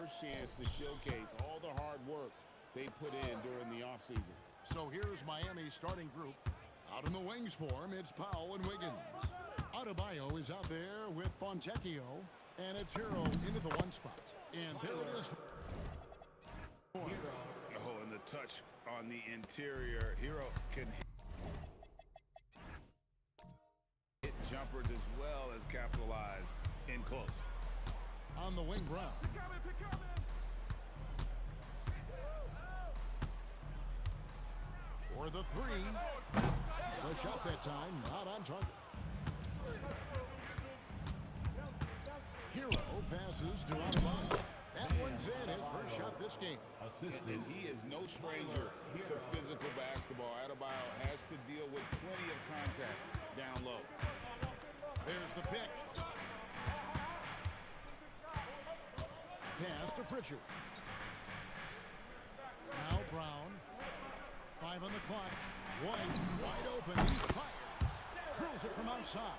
first chance to showcase all the hard work they put in during the offseason. So here's Miami's starting group. Out in the wings for him, it's Powell and Wiggins. Adebayo is out there with Fontecchio, and it's Hero into the one spot. And there it is. Oh, and the touch on the interior. Hero can hit jumpers as well as capitalize in close. On the wing, Brown. For the three. The shot that time, not on target. Hero passes to Adebayo. That one's in, his first shot this game. And he is no stranger to physical basketball. Adebayo has to deal with plenty of contact down low. There's the pick. Pass to Pritchard. Now Brown. 5 on the clock. White, wide open. He fires. Drills it from outside.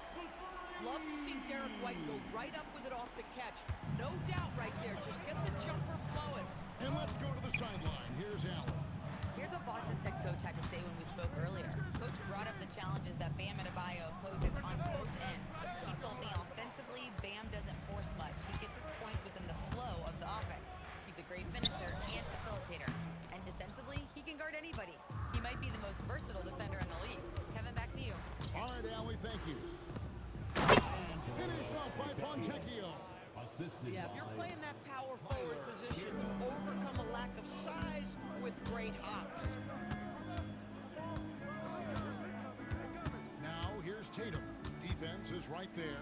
Love to see Derek White go right up with it off the catch. No doubt right there. Just get the jumper flowing. And let's go to the sideline. Here's Allen. Here's what Boston's head coach had to say when we spoke earlier. Coach brought up the challenges that Bam Adebayo poses on both ends. He told me offensively, Bam doesn't force much. He gets his points within the flow of the offense. He's a great finisher and facilitator. And defensively, he can guard anybody. He might be the most versatile defender in the league. Kevin, back to you. All right, Allie, thank you. Finished off by Fontecchio. Yeah, if you're playing that power forward position, you overcome a lack of size with great hops. Now here's Tatum. Defense is right there.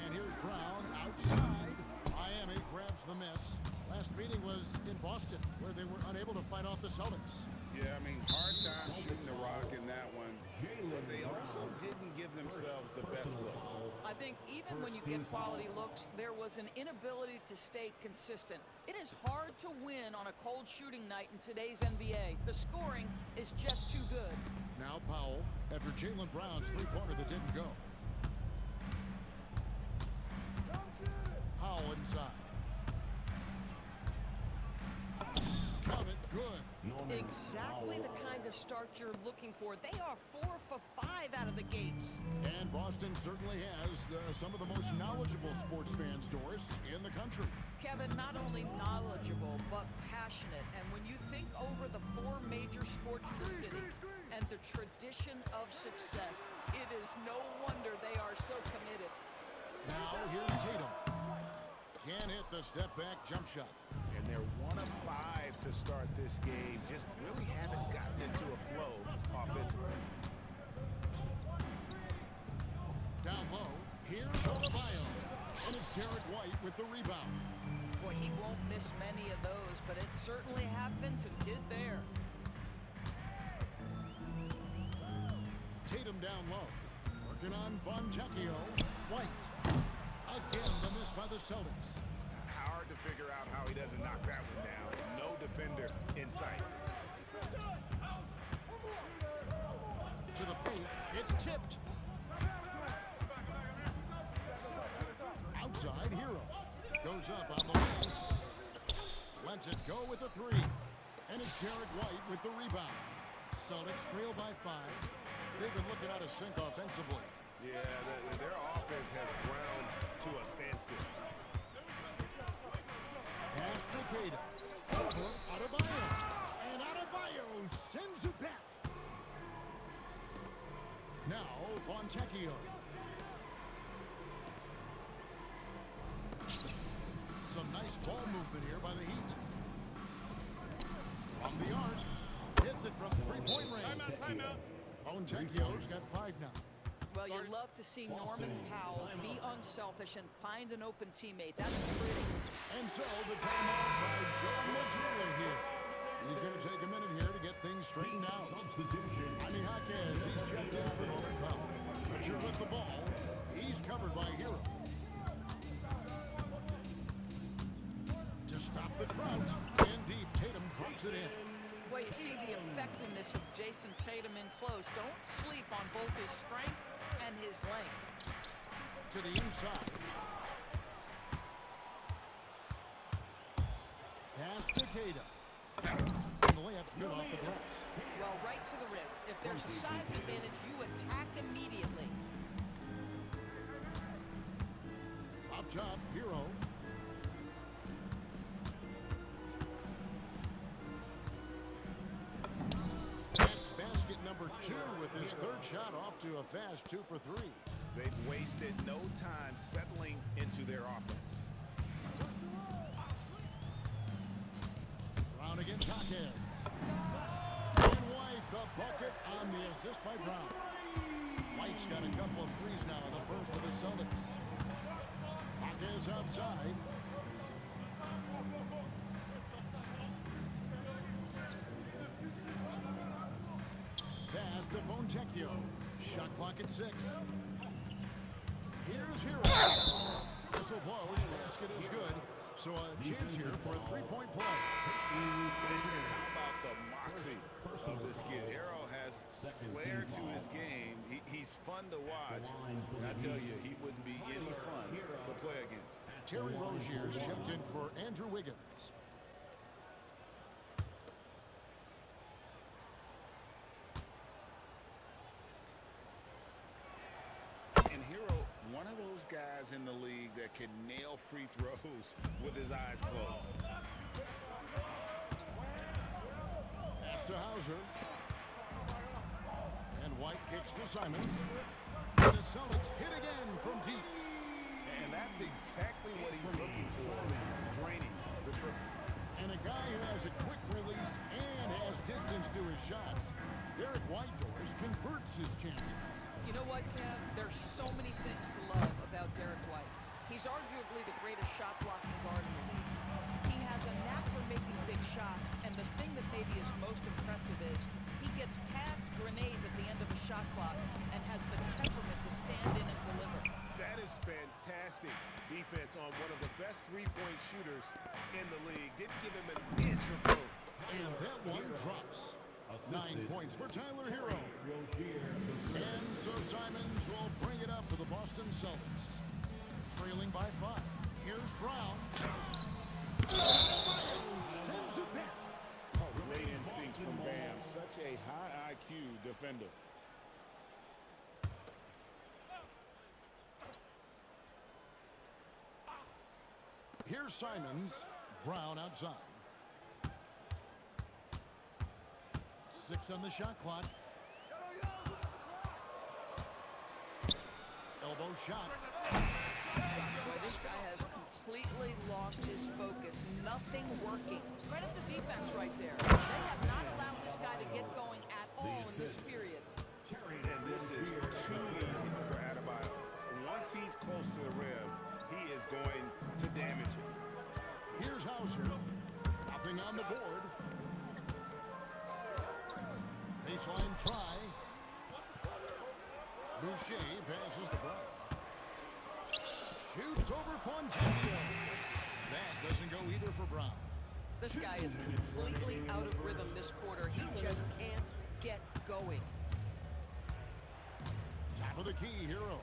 And here's Brown outside. Miami grabs the miss. Last meeting was in Boston, where they were unable to fight off the Celtics. Yeah, I mean, hard time shooting the rock in that one, but they also didn't give themselves the best looks. I think even when you get quality looks, there was an inability to stay consistent. It is hard to win on a cold shooting night in today's NBA. The scoring is just too good. Now Powell, after Jaylen Brown's three-pointer that didn't go. Powell inside. Count it, good. Exactly the kind of start you're looking for. They are 4 for 5 out of the gates. And Boston certainly has some of the most knowledgeable sports fans, Doris, in the country. Kevin, not only knowledgeable, but passionate. And when you think over the 4 major sports in the city and the tradition of success, it is no wonder they are so committed. Now here's Tatum. Can't hit the step-back jump shot. And they're 1 of 5 to start this game. Just really haven't gotten into a flow offensively. Down low, here's Adebayo. And it's Derek White with the rebound. Boy, he won't miss many of those, but it certainly happens and did there. Tatum down low. Working on Fontecchio. White. Again, the miss by the Celtics. Hard to figure out how he doesn't knock that one down. No defender in sight. To the paint, it's tipped. Outside, Hero. Goes up on the wing. Lets it go with a 3. And it's Derek White with the rebound. Celtics trail by 5. They've been looking out of sync offensively. Yeah, their offense has ground to a standstill. Pass to Tatum. Over Adebayo. And Adebayo sends it back. Now Fontecchio. Some nice ball movement here by the Heat. From the arc. Hits it from three-point range. Timeout. Fontecchio's got 5 now. Well, you love to see Norman Powell be unselfish and find an open teammate. That's pretty. And so the timeout by Joe Mazzulla here. He's going to take a minute here to get things straightened out. Jaime Jaquez, he's checked in for Norman Powell. Pritchard with the ball. He's covered by Hero. To stop the drought. And deep, Tatum drops it in. Well, you see the effectiveness of Jason Tatum in close. Don't sleep on both his strength and his length. To the inside. Takeda. And the layup's good off the glass. Well, right to the rim. If there's a size advantage, you attack immediately. Up top, Hero. That's basket number 2 with his third shot off to a fast 2 for 3. They've wasted no time settling into their offense. Brown against Hawkins. And White, the bucket on the assist by Brown. White's got a couple of threes now in the first for the Celtics. Hawkins outside. Pass to Fontecchio. Shot clock at 6. Here's Hero. Whistle blows. Basket is good. So a chance here for a three-point play. How about the moxie of this kid? Hero has flair to his game. He's fun to watch. I tell you, he wouldn't be any fun to play against. Terry Rozier's checked in for Andrew Wiggins. And Hero, one of those guys in the league that can nail free throws with his eyes closed. Pass to Hauser. And White kicks to Simon. And the Celtics hit again from deep. And that's exactly what he's looking for, draining the triple. And a guy who has a quick release and has distance to his shots. Derek Whitehorse converts his chances. You know what, Kev? There's so many things to love about Derek White. He's arguably the greatest shot-blocking guard in the league. He has a knack for making big shots, and the thing that maybe is most impressive is he gets past grenades at the end of a shot clock and has the temperament to stand in and deliver. That is fantastic defense on one of the best three-point shooters in the league. Didn't give him an inch of room. And that one drops. 9 points for Tyler Hero. And so Simons will bring it up for the Boston Celtics. Trailing by 5. Here's Brown. Sends it back. Great instincts from Bam. Such a high IQ defender. Here's Simons. Brown outside. 6 on the shot clock. Elbow shot. Boy, this guy has completely lost his focus. Nothing working. Credit the defense right there. They have not allowed this guy to get going at all in this period. And this is too easy for Adebayo. Once he's close to the rim, he is going to damage it. Here's Hauser. Nothing on the board. Baseline try. Boucher passes to Brown. Shoots over Fontecchio. That doesn't go either for Brown. This guy is completely out of rhythm this quarter. He just can't get going. Top of the key, Hero.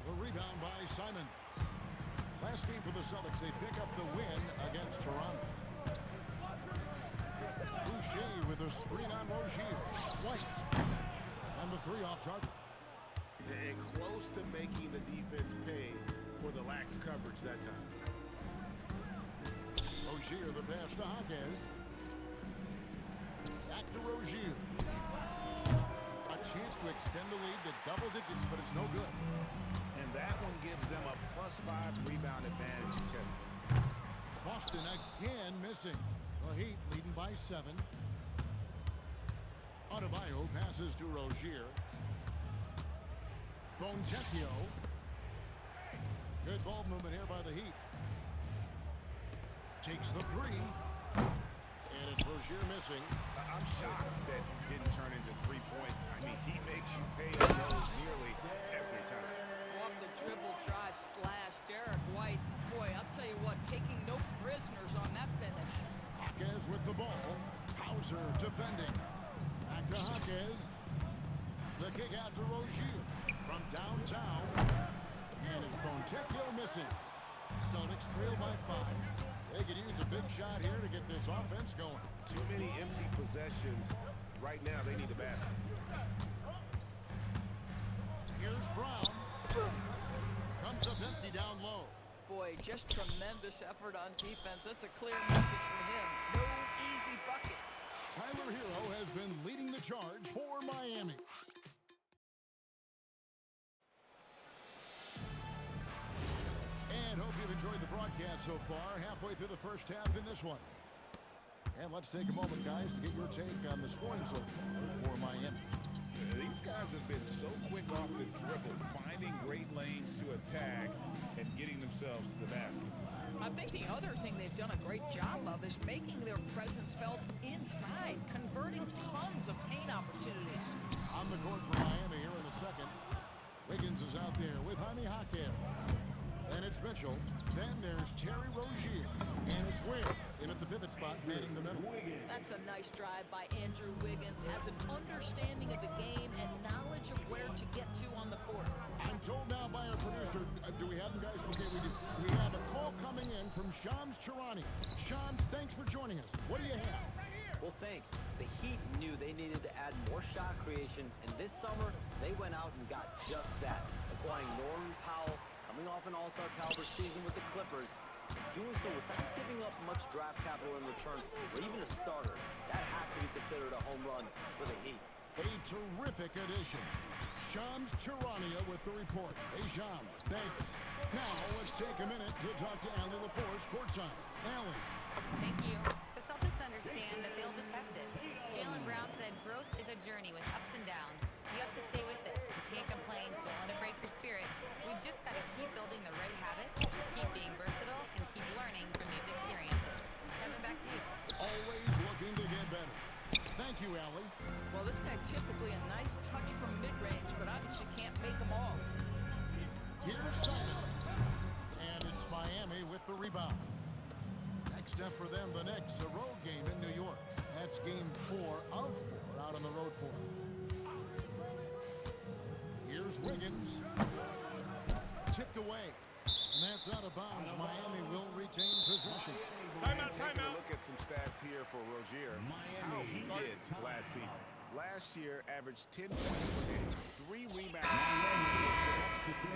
The rebound by Simon. Last game for the Celtics, they pick up the win against Toronto. Boucher with a screen on Rozier. White. And the 3 off target. And close to making the defense pay for the lax coverage that time. Rozier, the pass to Hawkins. Back to Rozier. A chance to extend the lead to double digits, but it's no good. And that one gives them a +5 rebound advantage. Boston again missing. The Heat leading by 7. Adebayo passes to Rozier. Fontecchio. Good ball movement here by the Heat. Takes the 3. And it's Rozier missing. I'm shocked that didn't turn into 3 points. I mean, he makes you pay the bills nearly every time. Off the dribble drive slash. Derek White. Boy, I'll tell you what, taking no prisoners on that finish. Hawkins with the ball. Hauser defending. Back to Hawkins. The kick out to Rozier from downtown. And it's Fontecchio missing. Celtics trail by 5. They could use a big shot here to get this offense going. Too many empty possessions. Right now, they need a basket. Here's Brown. Comes up empty down low. Boy, just tremendous effort on defense. That's a clear message from him. No easy buckets. Tyler Hero has been leading the charge for Miami. And hope you've enjoyed the broadcast so far. Halfway through the first half in this one. And let's take a moment, guys, to get your take on the scoring so far for Miami. These guys have been so quick off the dribble, finding great lanes to attack and getting themselves to the basket. I think the other thing they've done a great job of is making their presence felt inside, converting tons of paint opportunities. On the court for Miami here in the second. Wiggins is out there with Jaime Jaquez. And it's Mitchell. Then there's Terry Rozier. And it's Ware in at the pivot spot, manning the middle. That's a nice drive by Andrew Wiggins. Has an understanding of the game and knowledge of where to get to on the court. I'm told now by our producers, do we have them, guys? Okay, we do. We have a call coming in from Shams Charania. Shams, thanks for joining us. What do you have? Well, thanks. The Heat knew they needed to add more shot creation, and this summer, they went out and got just that, acquiring Norman Powell, coming off an all-star caliber season with the Clippers, doing so without giving up much draft capital in return, or even a starter. That has to be considered a home run for the Heat. A terrific addition. Shams Charania with the report. Hey, Shams, thanks. Now, let's take a minute to talk to Allie LaForce courtside. Allie. Thank you. The Celtics understand that they'll be tested. Jaylen Brown said growth is a journey with ups and downs. You have to stay with it. You can't complain. Don't let it break your spirit. We've just got to keep building the right habits, keep being versatile, and keep learning from these experiences. Kevin, back to you. Always looking to get better. Thank you, Allie. Well, this guy typically a nice touch from mid-range, but obviously can't make them all. Here's Simons. And it's Miami with the rebound. Next up for them, the Knicks, a road game in New York. That's game 4 of 4 out on the road for them. Here's Wiggins. Tipped away. And that's out of bounds. Miami will retain possession. Timeout. Look at some stats here for Rozier. How he did last season. Last year, averaged 10 points per game, 3 rebounds,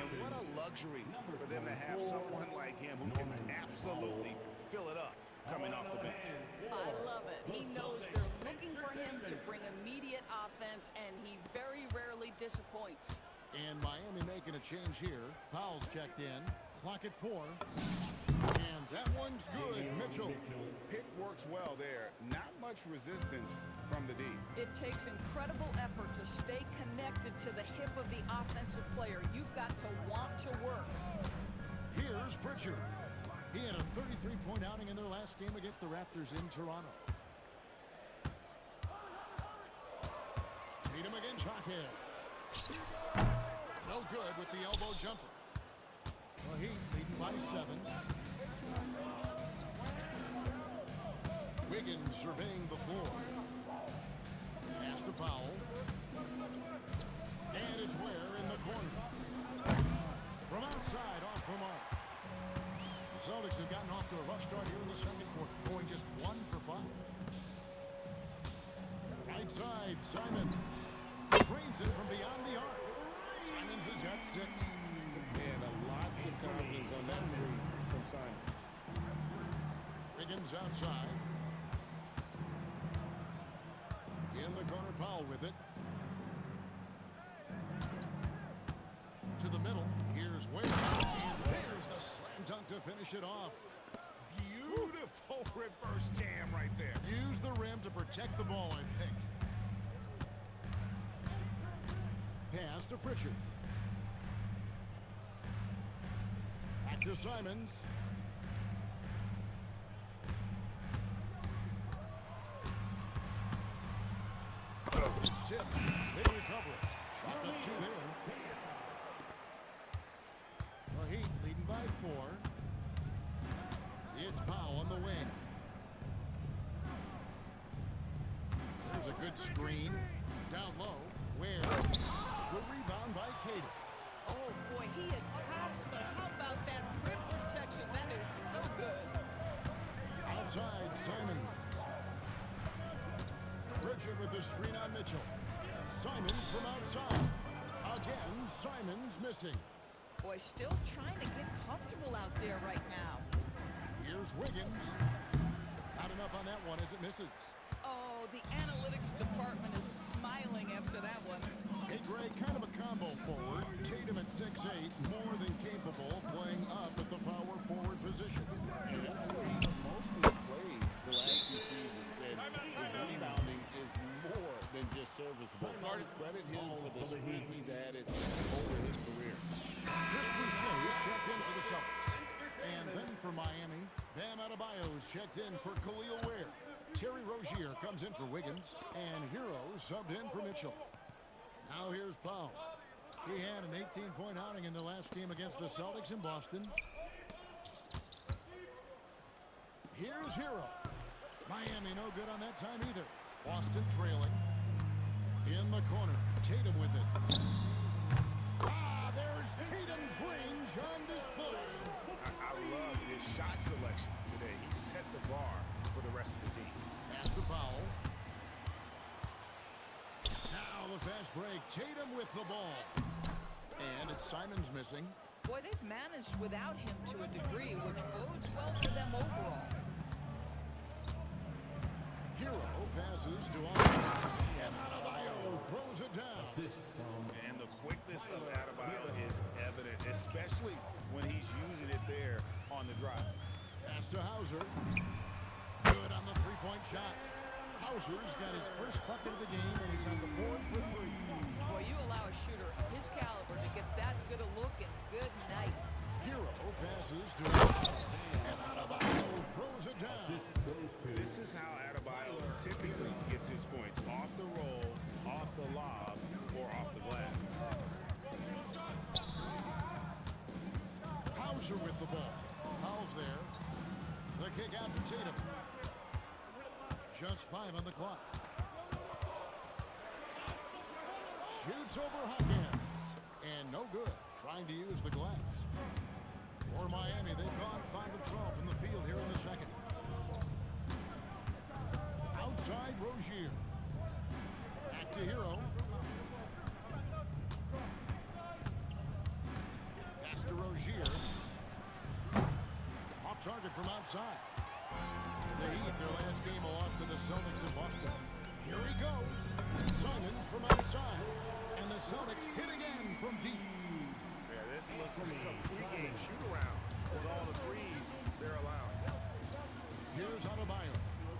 and what a luxury for them to have someone like him who can absolutely fill it up coming off the bench. I love it. He knows they're looking for him to bring immediate offense, and he very rarely disappoints. And Miami making a change here. Powell's checked in. Clock at 4. And that one's good. Mitchell. Pick works well there. Not much resistance from the D. It takes incredible effort to stay connected to the hip of the offensive player. You've got to want to work. Here's Pritchard. He had a 33-point outing in their last game against the Raptors in Toronto. Tatum against Jaquez. No good with the elbow jumper. Well, Heat leading by 7. Wiggins surveying the floor. Pass to Powell. And it's Ware in the corner. From outside, off the mark. The Celtics have gotten off to a rough start here in the second quarter, going just 1 for 5. Right side, Simon. Drains it from beyond the arc. Simons has got 6. And lots of confidence on that 3 from Simons. Wiggins outside. In the corner, Powell with it. To the middle. Here's Ware. And there's the slam dunk to finish it off. Beautiful reverse jam right there. Use the rim to protect the ball, I think. Pass to Pritchard. Back to Simons. It's tipped. They recover it. Shot up 2 there. Well, Heat leading by 4. It's Powell on the wing. There's a good screen. Down low. Where? The rebound. missing. Boy, still trying to get comfortable out there right now. Here's Wiggins. Not enough on that one as it misses. Oh, the analytics department is smiling after that one. Hey, Greg, kind of a combo forward. Tatum at 6'8", more than capable, playing up at the power forward position. And that's where he's mostly played the last few seasons. And his rebounding is more than just serviceable. Credit him for the strength he's added over his career. Chris Boucher is checked in for the Celtics. And then for Miami, Bam Adebayo is checked in for Khalil Ware. Terry Rozier comes in for Wiggins, and Hero subbed in for Mitchell. Now here's Powell. He had an 18-point outing in the last game against the Celtics in Boston. Here's Hero. Miami no good on that time either. Boston trailing. In the corner, Tatum with it. There's Tatum's range on display. I love his shot selection today. He set the bar for the rest of the team. Pass to Powell. Now the fast break. Tatum with the ball. And it's Simon's missing. Boy, they've managed without him to a degree, which bodes well for them overall. Hero passes to Adebayo. And Adebayo throws it down. And the quickness of Adebayo is evident, especially when he's using it there on the drive. Pass to Hauser. Good on the three-point shot. Hauser's got his first bucket of the game, and he's on the board for three. Boy, you allow a shooter of his caliber to get that good a look, and good night. Hero passes to Adebayo. And Adebayo throws it down. This is how Adebayo typically gets his points. Off the roll, off the lob, or off the glass. Hauser with the ball. Powell's there. The kick out to Tatum. Just 5 on the clock. Shoots over Hawkins. And no good. Trying to use the glass. For Miami, they've gone 5 of 12 from the field here in the second. Outside Rozier. Back to Hero. Pass to Rozier. Off target from outside. The Heat, their last game, a loss to the Celtics in Boston. Here he goes. Simons from outside. And the Celtics hit again from deep. Yeah, this looks like a pregame shoot-around with all the threes they're allowing. Here's Adebayo.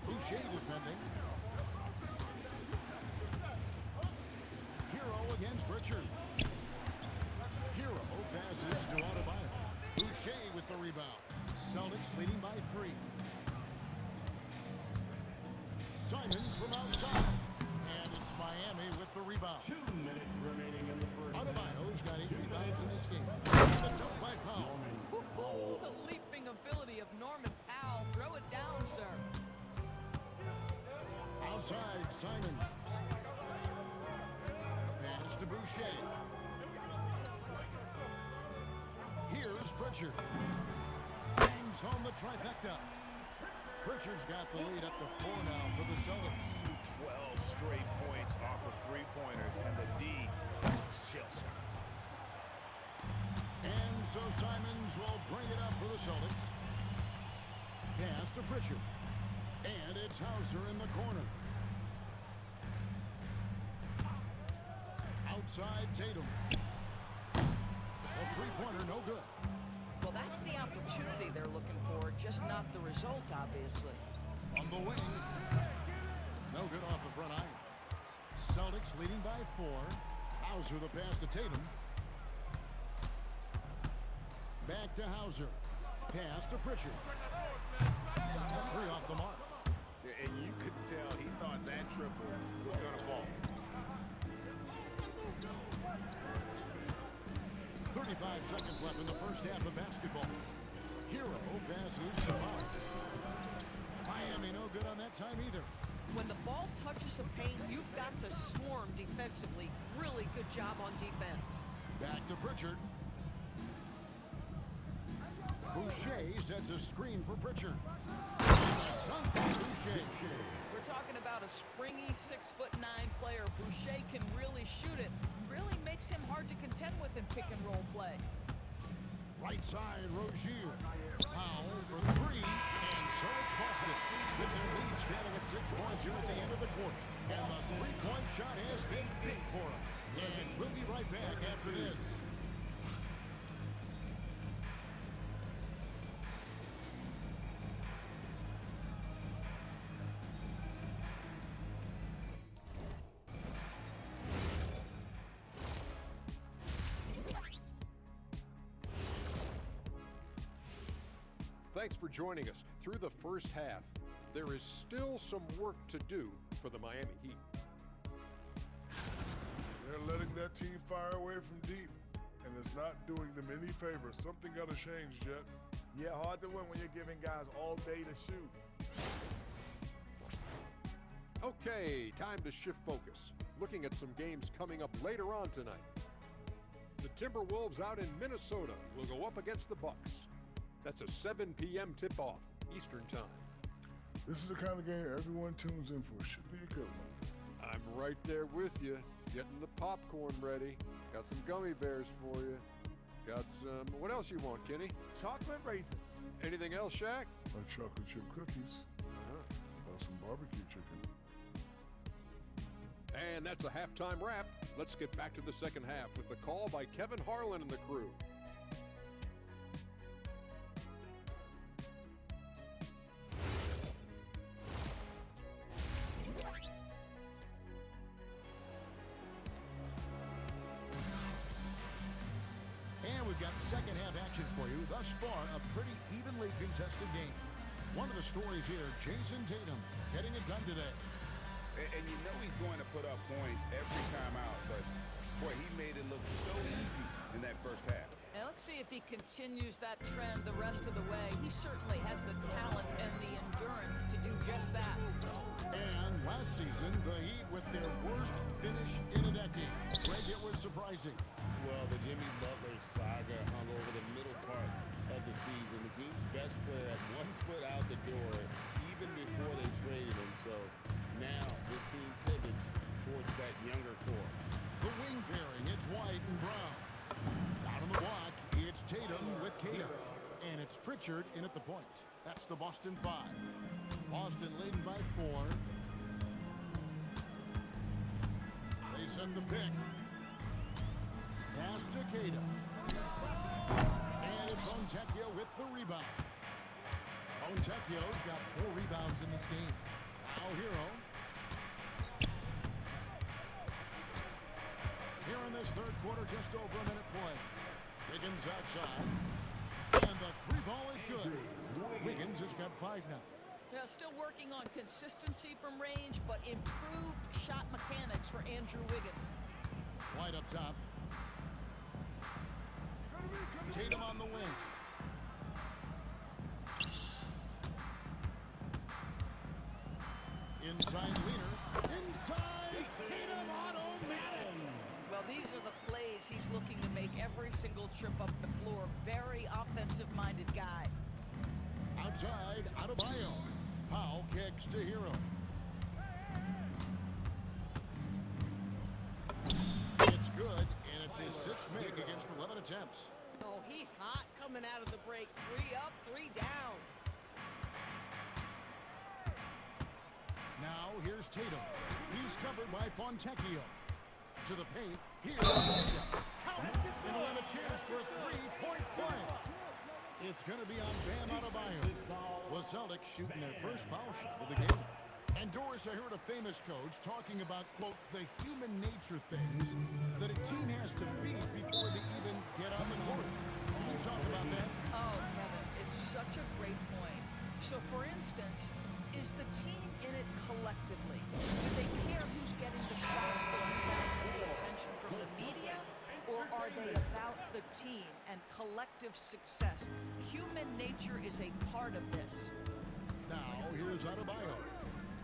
Boucher defending. Hero against Richard. Hero passes to Adebayo. Boucher with the rebound. Celtics leading by 3. Simons from outside. And it's Miami with the rebound. 2 minutes remaining in the first. Adebayo's got 8 rebounds in this game. The dunk by Powell. Woo-hoo, the leaping ability of Norman Powell. Throw it down, sir. Outside, Simons. Pass to Boucher. Here's Pritchard. Bangs home the trifecta. Pritchard's got the lead up to 4 now for the Celtics. 12 straight points off of three-pointers, and the D shell shot. And so Simons will bring it up for the Celtics. Pass to Pritchard. And it's Hauser in the corner. Outside Tatum. A three-pointer, no good. Well, that's the opportunity they're looking for, just not the result, obviously. On the wing. No good off the front iron. Celtics leading by 4. Hauser the pass to Tatum. Back to Hauser. Pass to Pritchard. And 3 off the mark. And you could tell he thought that triple was going to fall. 35 seconds left in the first half of basketball. Hero passes to Powell. Miami no good on that time either. When the ball touches the paint, you've got to swarm defensively. Really good job on defense. Back to Pritchard. Boucher sets a screen for Pritchard. Dunk by Boucher. We're talking about a springy 6'9" player. Boucher can really shoot it. Really makes him hard to contend with in pick-and-roll play. Right side, Rozier. Powell for three, and so it's busted. With their lead standing at 6 points here at the end of the quarter. And the three-point shot has been big for him. And we'll be right back after this. Thanks for joining us. Through the first half, there is still some work to do for the Miami Heat. They're letting that team fire away from deep, and it's not doing them any favors. Something got to change, Jet. Yeah, hard to win when you're giving guys all day to shoot. Okay, time to shift focus. Looking at some games coming up later on tonight. The Timberwolves out in Minnesota will go up against the Bucks. That's a 7 p.m. tip-off, Eastern Time. This is the kind of game everyone tunes in for. Should be a good one. I'm right there with you, getting the popcorn ready. Got some gummy bears for you. Got some, what else you want, Kenny? Chocolate raisins. Anything else, Shaq? Like chocolate chip cookies. Some barbecue chicken. And that's a halftime wrap. Let's get back to the second half with the call by Kevin Harlan and the crew. And we've got second half action for you. Thus far, a pretty evenly contested game. One of the stories here, Jason Tatum getting it done today. And you know he's going to put up points every time out, but boy, he made it look so easy in that first half. And let's see if he continues that trend the rest of the way. He certainly has the talent and the endurance to do just that. And last season, the Heat with their worst finish in a decade. Greg, it was surprising. Well, the Jimmy Butler saga hung over the middle part of the season. The team's best player had 1 foot out the door even before they traded him. So now this team pivots towards that younger core. The wing pairing, it's White and Brown. Down on the block, it's Tatum with Cato. And it's Pritchard in at the point. That's the Boston 5. Boston leading by 4. They set the pick. Pass to Cato. And it's Fontecchio with the rebound. Fontecchio's got 4 rebounds in this game. Now Hero. Here in this third quarter, just over a minute play. Wiggins outside. And the 3 ball is good. Wiggins has got 5 now. Yeah, still working on consistency from range, but improved shot mechanics for Andrew Wiggins. White up top. Tatum on the wing. Inside Leaner. Inside Tatum, automatic. Well, these are the plays he's looking to make every single trip up the floor. Very offensive-minded guy. Outside, Adebayo. Powell kicks to Hero. It's good, and it's his 6th make against 11 attempts. Oh, he's hot coming out of the break. 3 up, 3 down. Now here's Tatum. He's covered by Fontecchio. To the paint. Here's Tatum. Count it. And he'll have a chance for a 3-point play. It's going to be on Bam Adebayo. The Celtics shooting their first foul shot of the game. And Doris, I heard a famous coach talking about, quote, the human nature things that a team has to beat before they even get on the court. Can you talk about that? Oh, Kevin, it's such a great point. So, for instance, is the team in it collectively? Do they care who's getting the shots, the rebounds, and the attention from the media? Or are they about the team and collective success? Human nature is a part of this. Now, here's Adebayo.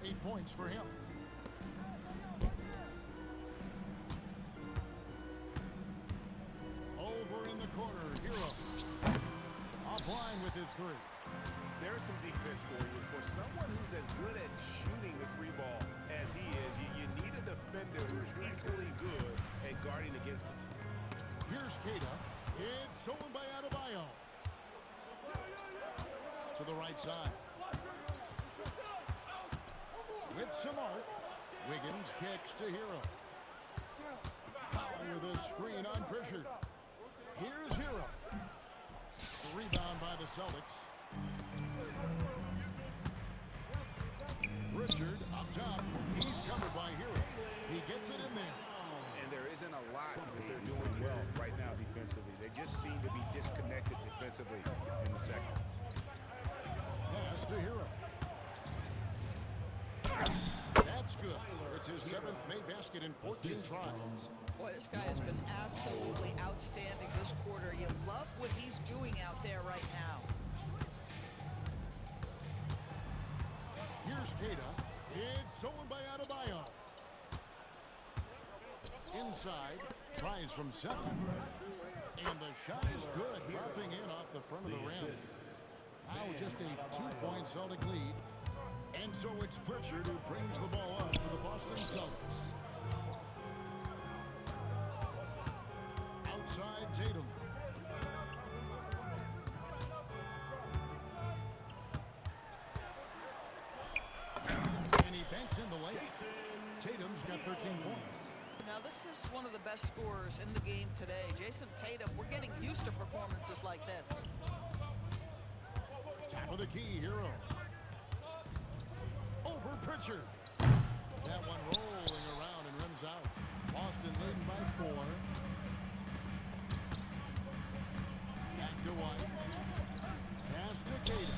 8 points for him. Over in the corner, Hero. Offline with his 3. There's some defense for you. For someone who's as good at shooting the 3 ball as he is, you need a defender who's equally good at guarding against him. Here's Here's Queta. It's stolen by Adebayo. To the right side. With some arc. Wiggins kicks to Hero. Powell with a screen on Pritchard. Here's Hero. The rebound by the Celtics. Pritchard up top. He's covered by Hero. He gets it in there. And there isn't a lot that they're doing well right now defensively. They just seem to be disconnected defensively in the second. Pass to Hero. That's good. It's his 7th made basket in 14 tries. Boy, this guy has been absolutely outstanding this quarter. You love what he's doing out there right now. Here's Queta. It's stolen by Adebayo. Inside. Tries from 7. And the shot is good. Dropping in off the front of the rim. Now just a 2-point Celtic lead. And so it's Pritchard who brings the ball up for the Boston Celtics. Outside Tatum. And he banks in the layup. Tatum's got 13 points. Now, this is one of the best scorers in the game today. Jason Tatum, we're getting used to performances like this. Top of the key, Hero. Over Pritchard. That one rolling around and runs out. Boston leading by 4. Back to White. Pass to Queta.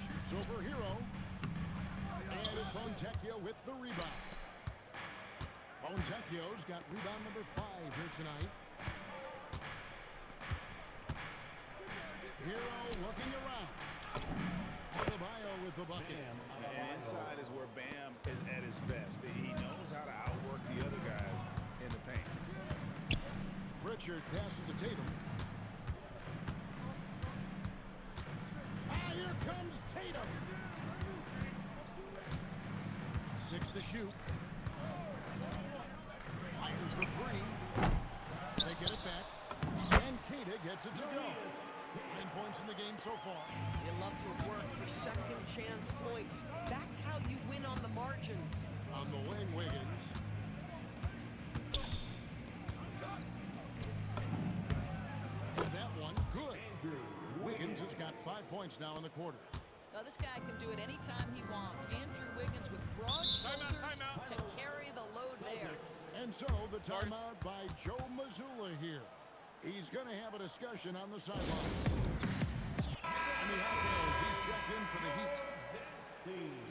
Shoots over Hero. And it's Fontecchio with the rebound. Fontecchio's got rebound number 5 here tonight. Hero looking around. Adebayo with the bucket. And inside is where Bam is at his best. He knows how to outwork the other guys in the paint. Pritchard passes to Tatum. Here comes Tatum. 6 to shoot. Fires the 3. They get it back. And Queta gets it to go. 9 points in the game so far. You love to work for second chance points. That's how you win on the margins. On the wing, Wiggins. And that one, good. Wiggins has got 5 points now in the quarter. Now, this guy can do it anytime he wants. Andrew Wiggins with broad shoulders to carry the load there. And so the timeout by Joe Mazzulla here. He's going to have a discussion on the sideline. And the Hawkeyes, he's checked in for the Heat.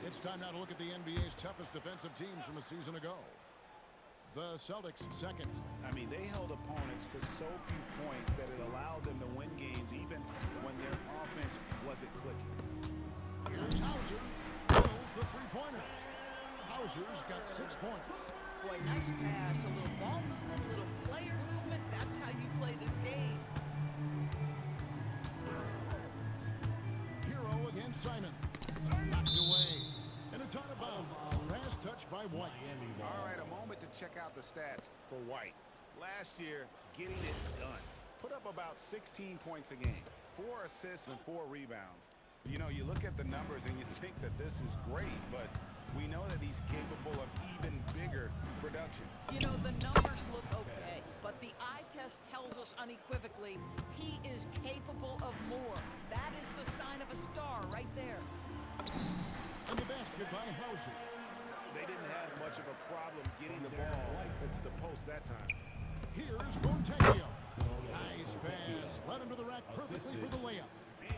It's time now to look at the NBA's toughest defensive teams from a season ago. The Celtics second. I mean, they held opponents to so few points that it allowed them to win games even when their offense wasn't clicking. Here's Hauser. Drills the three-pointer. Hauser's got 6 points. Boy, nice pass. A little ball movement, a little player movement. That's how you play this game. Hero against Simon. Knocked away. And it's out of bounds. Last touch by White. All right, a moment to check out the stats for White. Last year, getting it done. Put up about 16 points a game, 4 assists and 4 rebounds. You know, you look at the numbers and you think that this is great, but we know that he's capable of even bigger production. You know, the numbers look okay, but the eye test tells us unequivocally he is capable of more. That is the sign of a star right there. And the basket by Hauser. They didn't have much of a problem getting the ball into the post that time. Here's Fontecchio. Nice pass. Led him to the rack perfectly for the layup.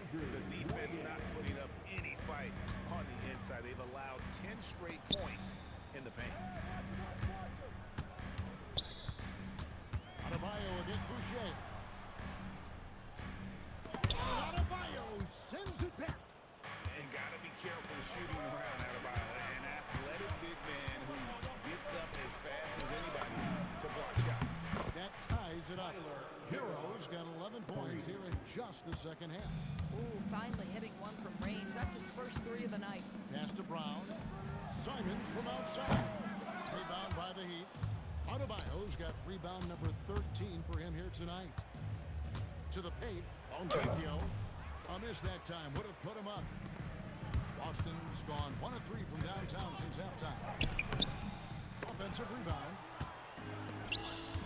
The defense not putting up any fight on the inside. They've allowed 10 straight points in the paint. Adebayo against Boucher. Adebayo sends it back. And got to be careful shooting around Adebayo. An athletic big man who gets up as fast as anybody to block shots. That ties it up. Hero's got 11 points here in just the second half. Ooh, finally hitting one from range. That's his first 3 of the night. Pass to Brown. Simon from outside. Rebound by the Heat. Adebayo's got rebound number 13 for him here tonight. To the paint. Ontekio. A miss that time. Would have put him up. Boston's gone 1 of 3 from downtown since halftime. Offensive rebound.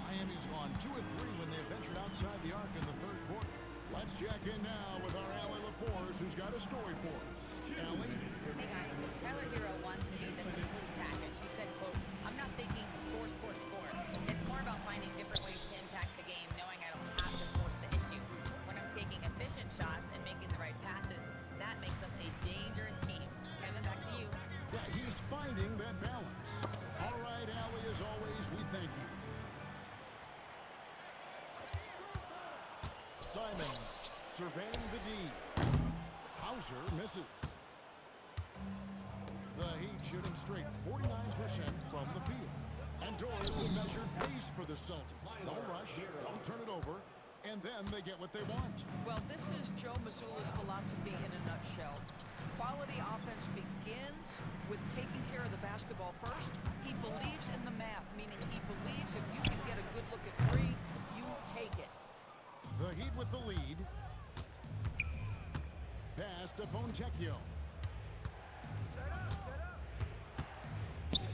Miami's gone 2 of 3 when they ventured outside the arc in the third quarter. Let's check in now with our Allie LaForce, who's got a story for us. Allie? Hey guys, Tyler Hero wants to be the complete package. He said, quote, "I'm not thinking score, score, score. It's more about finding different ways to impact the game, knowing I don't have to force the issue. When I'm taking efficient shots and making the right passes, that makes us a dangerous team." Kevin, back to you. Yeah, he's finding that balance. All right, Allie, as always, we thank you. Simons surveying the D. Hauser misses. The Heat shooting straight 49% from the field. And Doris a measured pace for the Celtics. No rush, don't turn it over, and then they get what they want. Well, this is Joe Mazzulla's philosophy in a nutshell. Quality offense begins with taking care of the basketball first. He believes in the math, meaning he believes if you can get a good look at 3, you take it. The Heat with the lead. Pass to Fontecchio.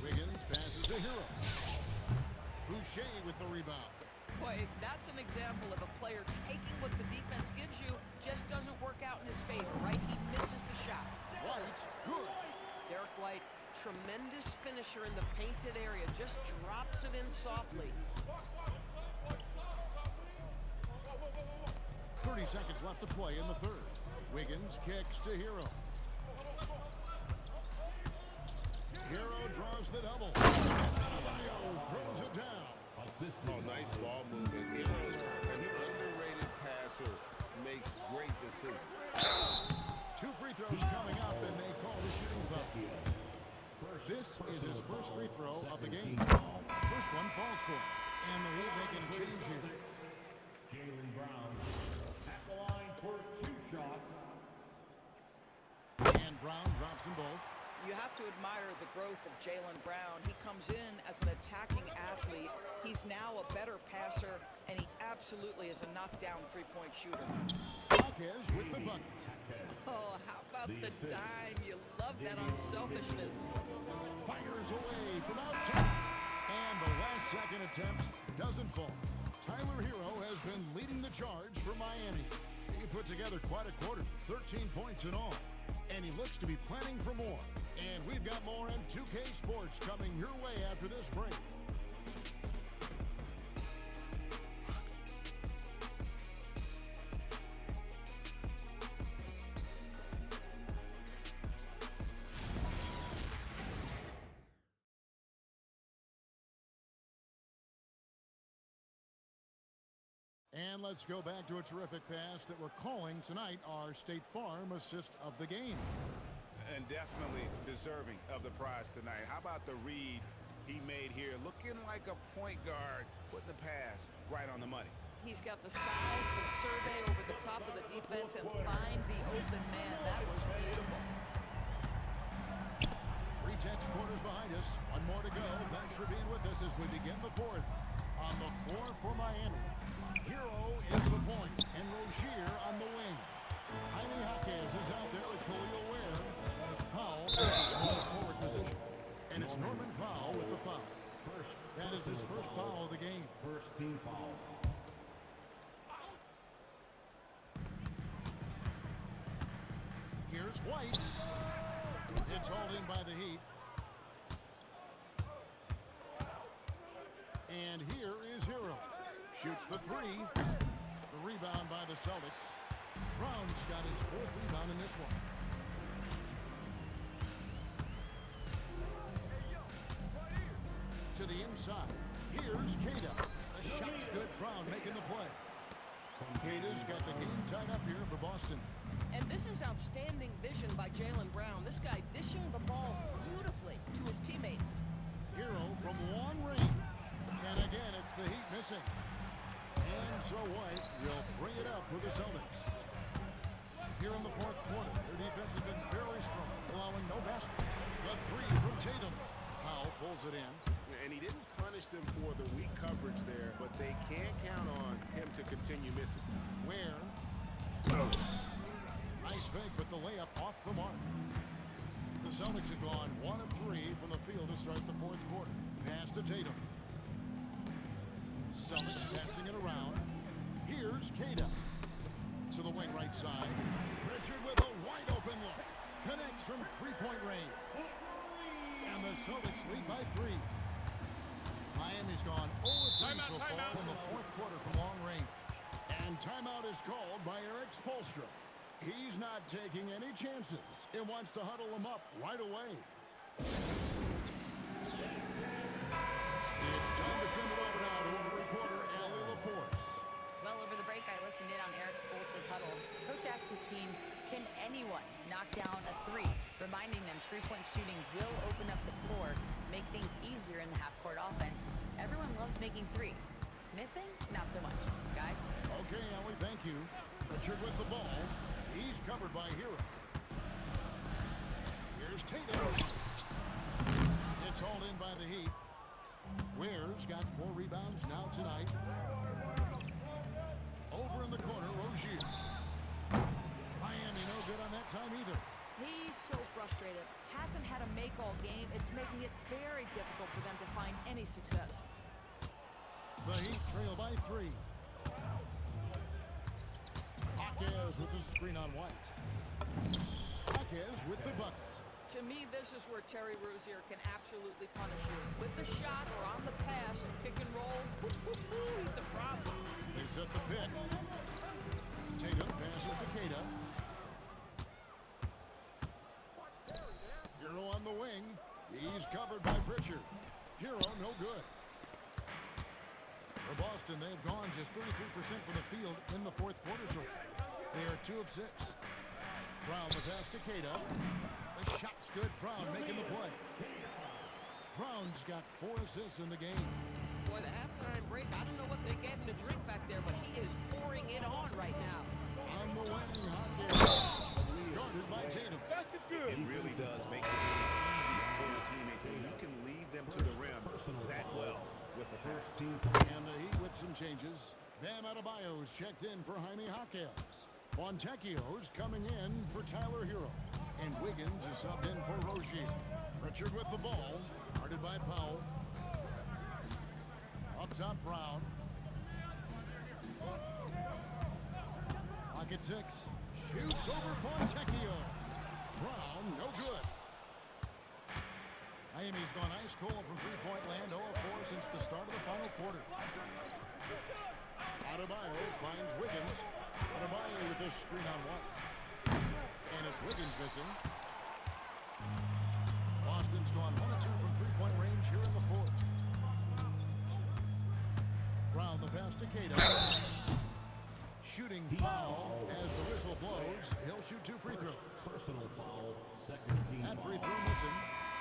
Wiggins passes to Hero. Boucher with the rebound. Boy, that's an example of a player taking what the defense gives you, just doesn't work out in his favor, right? He misses the shot. White, good. Derek White, tremendous finisher in the painted area, just drops it in softly. 30 seconds left to play in the third. Wiggins kicks to Hero. Hero draws the double. Adebayo throws it down. Oh, nice ball movement. Hero's an underrated passer. Makes great decisions. 2 free throws coming up, and they call the shooting foul. This is his first free throw of the game. First one falls for him. And the Heat making a change here. Jaylen Brown at the line for 2 shots. And Brown drops them both. You have to admire the growth of Jaylen Brown. He comes in as an attacking athlete. He's now a better passer, and he absolutely is a knockdown three-point shooter. Marquez with the bucket. Oh, how about the dime? You love that unselfishness. Fires away from outside. And the last second attempt doesn't fall. Tyler Hero has been leading the charge for Miami. He put together quite a quarter, 13 points in all. And he looks to be planning for more. And we've got more M2K Sports coming your way after this break. And let's go back to a terrific pass that we're calling tonight our State Farm assist of the game. And definitely deserving of the prize tonight. How about the read he made here? Looking like a point guard, putting the pass right on the money. He's got the size to survey over the top of the defense and find the open man. That was beautiful. 3 tenths quarters behind us. 1 more to go. Thanks for being with us as we begin the fourth. On the floor for Miami. Hero is the point, and Rozier on the wing. Jaime Jaquez is out there with Khalil Ware, and it's Powell in the small forward position. And it's Norman Powell with the foul. That is his first foul of the game. First team foul. Here's White. It's hauled in by the Heat. And here is Hero. Shoots the 3. The rebound by the Celtics. Brown's got his 4th rebound in this one. To the inside. Here's Cada. The shot's good. Brown making the play. Cada's got the game tied up here for Boston. And this is outstanding vision by Jaylen Brown. This guy dishing the ball beautifully to his teammates. Hero from long range. And again, it's the Heat missing. And so White will bring it up for the Celtics. Here in the 4th quarter, their defense has been very strong, allowing no baskets. The 3 from Tatum. Powell pulls it in. Yeah, And he didn't punish them for the weak coverage there, but they can't count on him to continue missing. Where? Nice fake, but the layup off the mark. The Celtics have gone 1 of 3 from the field to start the fourth quarter. Pass to Tatum. Celtics passing it around. Here's Cada. To the wing right side. Pritchard with a wide open look. Connects from three-point range. And the Celtics lead by 3. Miami's gone 0 of 3 so far in the fourth quarter from long range. And timeout is called by Eric Spoelstra. He's not taking any chances and wants to huddle them up right away. It's time to send it over now to our reporter, Allie LaForce. Well, over the break, I listened in on Eric Spoelstra's huddle. Coach asked his team, can anyone knock down a 3? Reminding them three-point shooting will open up the floor, make things easier in the half-court offense. Everyone loves making threes. Missing? Not so much. Guys? Okay, Allie, thank you. Pritchard with the ball. He's covered by Hero. Here's Tatum. It's hauled in by the Heat. Ware's got 4 rebounds now tonight. Over in the corner, Rozier. Miami no good on that time either. He's so frustrated. Hasn't had a make all game. It's making it very difficult for them to find any success. The Heat trail by 3. Jaquez with the screen on White. Jaquez with the bucket. To me, this is where Terry Rozier can absolutely punish you. With the shot or on the pass and pick and roll, he's a problem. They set the pick. Tatum passes to Cada. Hero on the wing. He's covered by Pritchard. Hero no good. For Boston, they've gone just 33% from the field in the fourth quarter so far. They are 2 of 6. Brown the pass to Cada. The shot's good. Brown making the play. Brown's got 4 assists in the game. Boy, the halftime break, I don't know what they're getting to drink back there, but he is pouring it on right now. On the wing, Jaquez. Guarded by Tatum. Basket's good. It really does make it easy for your teammates when you can lead them to the rim that well with the pass. And the Heat with some changes. Bam Adebayo's checked in for Jaime Jaquez. Fontecchio's coming in for Tyler Hero. And Wiggins is subbed in for Rozier. Pritchard with the ball. Guarded by Powell. Up top, Brown. Pocket 6. Shoots over Fontecchio. Brown, no good. Miami's gone ice cold from three-point land, 0 of 4 since the start of the final quarter. Adebayo finds Wiggins. Adebayo with this screen on White. And it's Wiggins missing. Boston's gone 1 of 2 from three-point range here in the fourth. Brown the pass to Cada. Shooting foul as the whistle blows. He'll shoot 2 free throws. Personal foul, second team That free throw missing.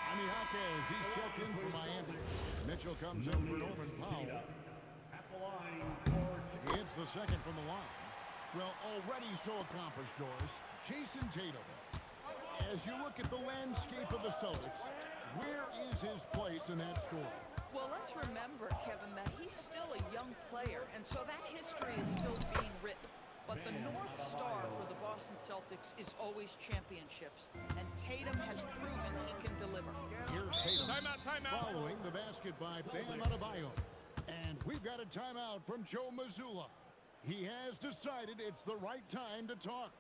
Jaime Jaquez, he's checked in for Miami. Mitchell comes in for Norman Powell. at the line for He hits the second from the line. Well, already so accomplished, Doris. Jason Tatum. As you look at the landscape of the Celtics, where is his place in that story? Well, let's remember, Kevin, that he's still a young player, and so that history is still being written. But the North Star for the Boston Celtics is always championships, and Tatum has proven he can deliver. Here's Tatum. Timeout. Following the basket by Bam Adebayo. And we've got a timeout from Joe Mazzulla. He has decided it's the right time to talk.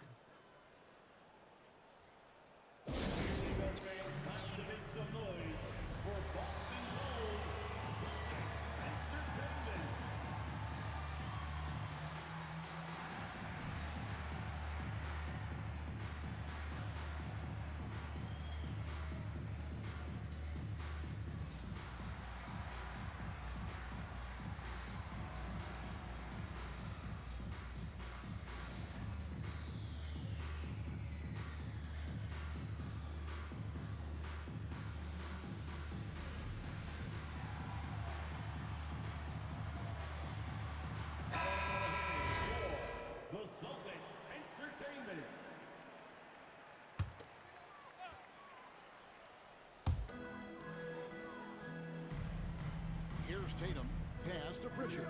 Here's Tatum. Pass to Pritchard.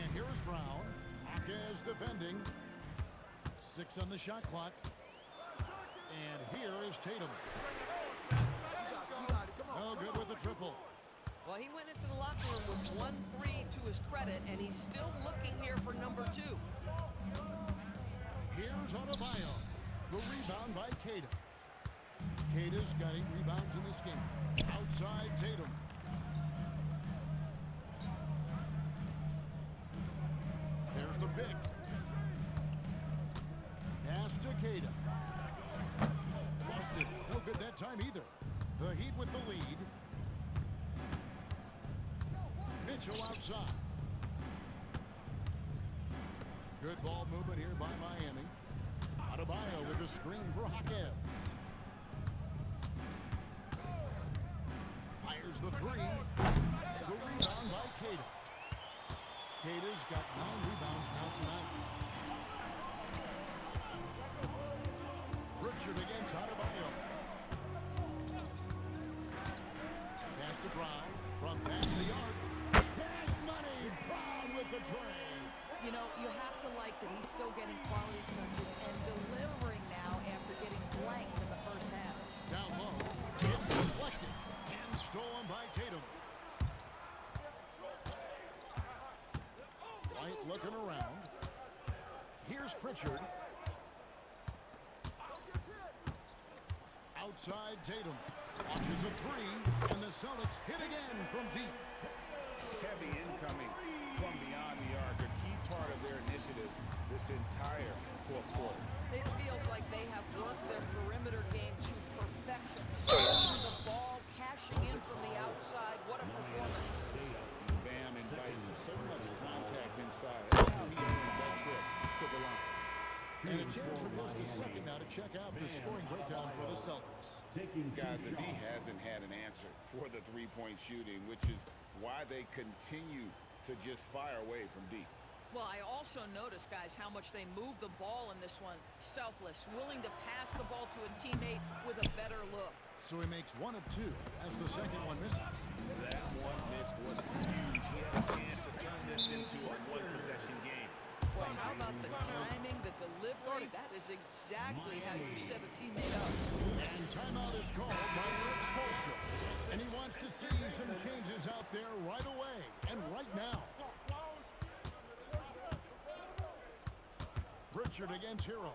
And here is Brown. Hawkins defending. 6 on the shot clock. And here is Tatum. Oh, good with the triple. Well, he went into the locker room with 1-3 to his credit, and he's still looking here for number 2. Here's Adebayo. The rebound by Cada. Cada's got 8 rebounds in this game. Outside Tatum. There's the pick. Pass to Cada. Busted. No good that time either. The Heat with the lead. Mitchell outside. Good ball movement here by Miami. Adebayo with a screen for Hawkins. Fires the 3. The rebound by Cada. Cada's got 9 rebounds now tonight. Pritchard against Adebayo. Pass to Brown from past the arc. Cash money. Brown with the tray. You know, you have to like that he's still getting quality touches and delivering now after getting blanked in the first half. Down low. It's deflected and stolen by Tatum. White looking around. Here's Pritchard. Outside Tatum. Launches a 3, and the Celtics hit again from deep. Heavy incoming from beyond the arc, a key part of their initiative this entire fourth quarter. It feels like they have worked their perimeter game to perfection. Stealing the ball, cashing in from the outside. What a performance. Bam invites so much contact inside. How he ends that trip to the line. And a chance for just a second now to check out the scoring breakdown for the Celtics. Guys, the D hasn't had an answer for the three-point shooting, which is why they continue to just fire away from deep. Well, I also noticed, guys, how much they move the ball in this one. Selfless, willing to pass the ball to a teammate with a better look. So he makes 1 of 2 as the second one misses. That one miss was huge. He had a chance to turn this into a one-possession game. Well, how about the timing, the delivery? That is exactly how you set a teammate up. And timeout is called by Rick Spoelstra. And he wants to see some changes out there right away and right now. Pritchard against Hero.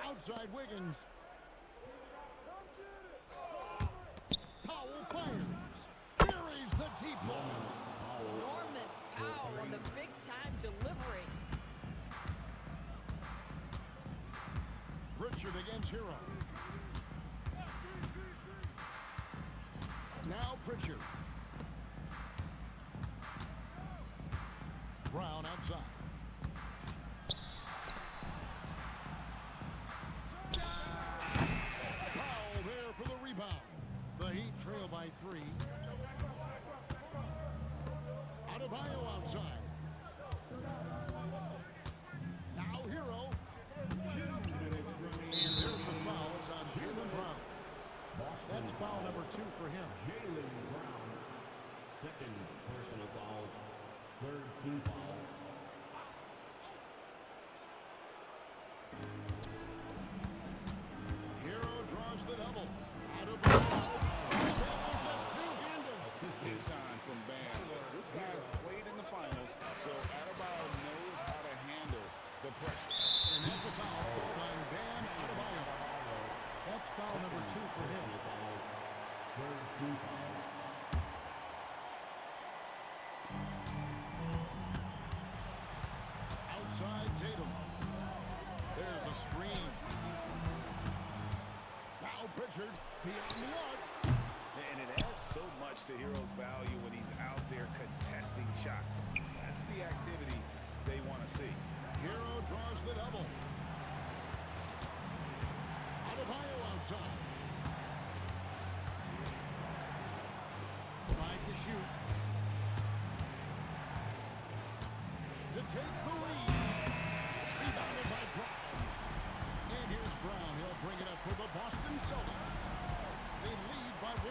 Outside Wiggins. Powell fires. Carries the deep ball. Norman Powell on the big-time delivery. Pritchard against Hero. Now Pritchard. Brown outside. Powell there for the rebound. The Heat trail by 3. Adebayo outside. Now Hero. And there's the foul. It's on Jaylen Brown. That's foul number 2 for him. Jaylen Brown, second personal foul, third team foul. Hero draws the double. Adebayo. Big time from Bam. This guy's played in the finals, so Adebayo knows how to handle the pressure. And that's a foul called on Bam Adebayo. That's foul number 2 for him. Third team foul. Outside Tatum. There's a screen. Now Pritchard beyond the arc. And it adds so much to Hero's value when he's out there contesting shots. That's the activity they want to see. Hero draws the double. Adebayo outside. 5 to shoot. To take the lead. Rebounded by Brown. And here's Brown. He'll bring it up for the Boston Celtics. They lead by 1.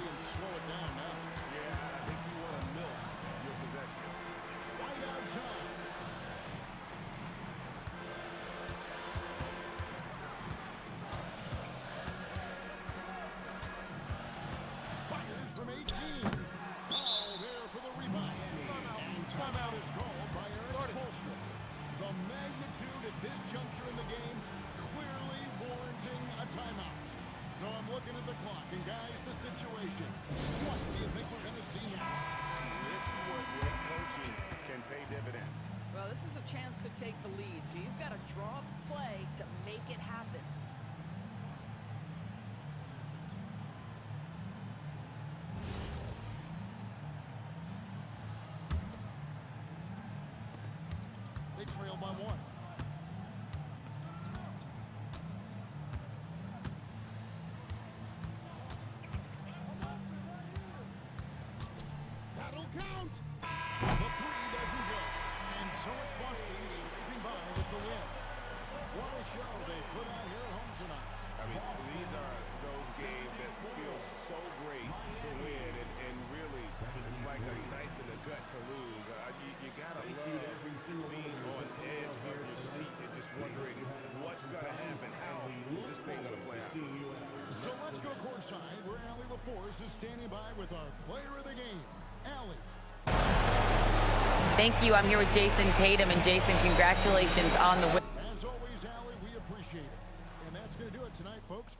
can slow it down now. Yeah, I think you want to milk your possession. Wide outside. Fires from 18. Foul there for the rebound. And timeout is called by Eric Spoelstra. The magnitude at this juncture in the game clearly warranting a timeout. So I'm looking at the clock, and guys, the situation. What do you think we're going to see next? This is where great coaching can pay dividends. Well, this is a chance to take the lead, so you've got to draw up a play to make it happen. They trail by one. That'll count. The three doesn't go. And so it's Boston scraping by with the win. What a show they put on here at home tonight. I mean, these are those games that feel so great to win, and really, it's like a knife in the gut to lose. You gotta love being on edge of your seat and just wondering what's gonna happen. How is this thing gonna play out? So let's go courtside where Allie LaForce is standing by with our player of the game, Allie. Thank you. I'm here with Jason Tatum. And Jason, congratulations on the win. As always, Allie, we appreciate it. And that's going to do it tonight, folks.